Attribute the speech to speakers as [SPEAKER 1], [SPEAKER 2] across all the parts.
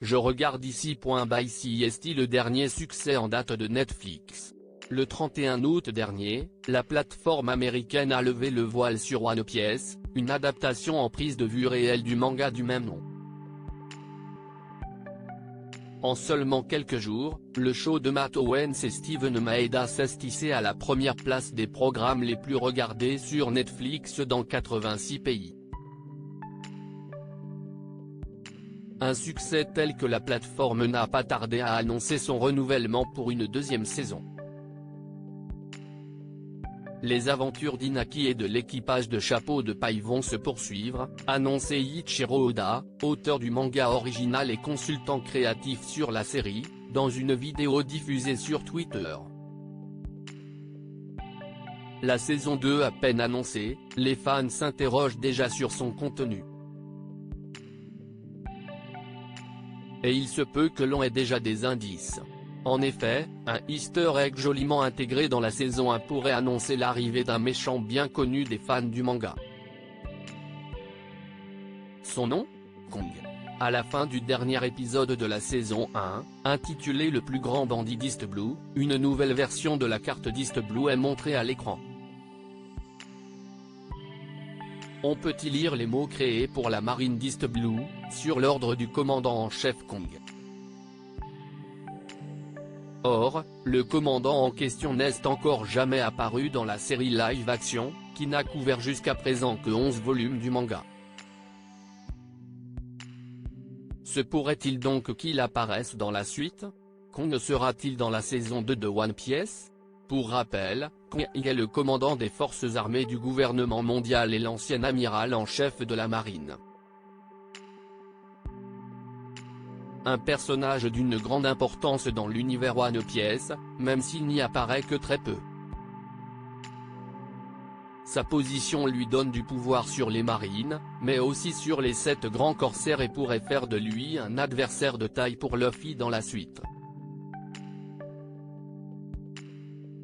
[SPEAKER 1] Je regarde ici. By CST, le dernier succès en date de Netflix. Le 31 août dernier, la plateforme américaine a levé le voile sur One Piece, une adaptation en prise de vue réelle du manga du même nom. En seulement quelques jours, le show de Matt Owens et Steven Maeda s'est hissé à la première place des programmes les plus regardés sur Netflix dans 86 pays. Un succès tel que la plateforme n'a pas tardé à annoncer son renouvellement pour une deuxième saison. Les aventures d'Inaki et de l'équipage de Chapeau de Paille vont se poursuivre, annonçait Eiichiro Oda, auteur du manga original et consultant créatif sur la série, dans une vidéo diffusée sur Twitter. La saison 2 à peine annoncée, les fans s'interrogent déjà sur son contenu. Et il se peut que l'on ait déjà des indices. En effet, un easter egg joliment intégré dans la saison 1 pourrait annoncer l'arrivée d'un méchant bien connu des fans du manga. Son nom ? Kong. À la fin du dernier épisode de la saison 1, intitulé Le plus grand bandit d'East Blue, une nouvelle version de la carte d'East Blue est montrée à l'écran. On peut y lire les mots créés pour la marine d'East Blue, sur l'ordre du commandant en chef Kong. Or, le commandant en question n'est encore jamais apparu dans la série live-action, qui n'a couvert jusqu'à présent que 11 volumes du manga. Se pourrait-il donc qu'il apparaisse dans la suite ? Kong sera-t-il dans la saison 2 de One Piece ? Pour rappel, Kong est le commandant des forces armées du gouvernement mondial et l'ancien amiral en chef de la marine. Un personnage d'une grande importance dans l'univers One Piece, même s'il n'y apparaît que très peu. Sa position lui donne du pouvoir sur les marines, mais aussi sur les 7 grands corsaires et pourrait faire de lui un adversaire de taille pour Luffy dans la suite.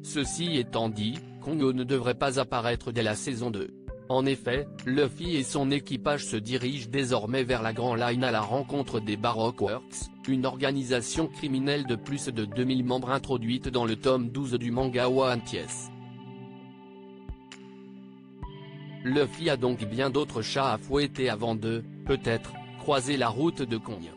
[SPEAKER 1] Ceci étant dit, Kong ne devrait pas apparaître dès la saison 2. En effet, Luffy et son équipage se dirigent désormais vers la Grand Line à la rencontre des Baroque Works, une organisation criminelle de plus de 2000 membres introduite dans le tome 12 du manga One Piece. Luffy a donc bien d'autres chats à fouetter avant de, peut-être, croiser la route de Kong.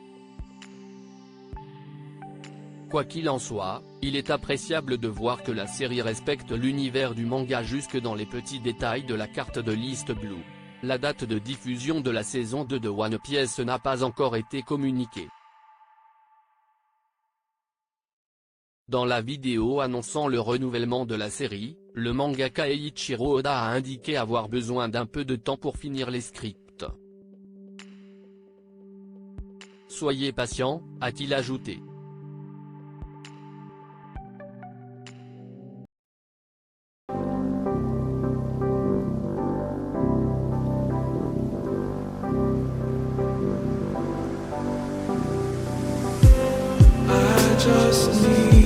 [SPEAKER 1] Quoi qu'il en soit, il est appréciable de voir que la série respecte l'univers du manga jusque dans les petits détails de la carte de l'East Blue. La date de diffusion de la saison 2 de One Piece n'a pas encore été communiquée. Dans la vidéo annonçant le renouvellement de la série, le mangaka Eiichiro Oda a indiqué avoir besoin d'un peu de temps pour finir les scripts. Soyez patient, a-t-il ajouté.
[SPEAKER 2] Just need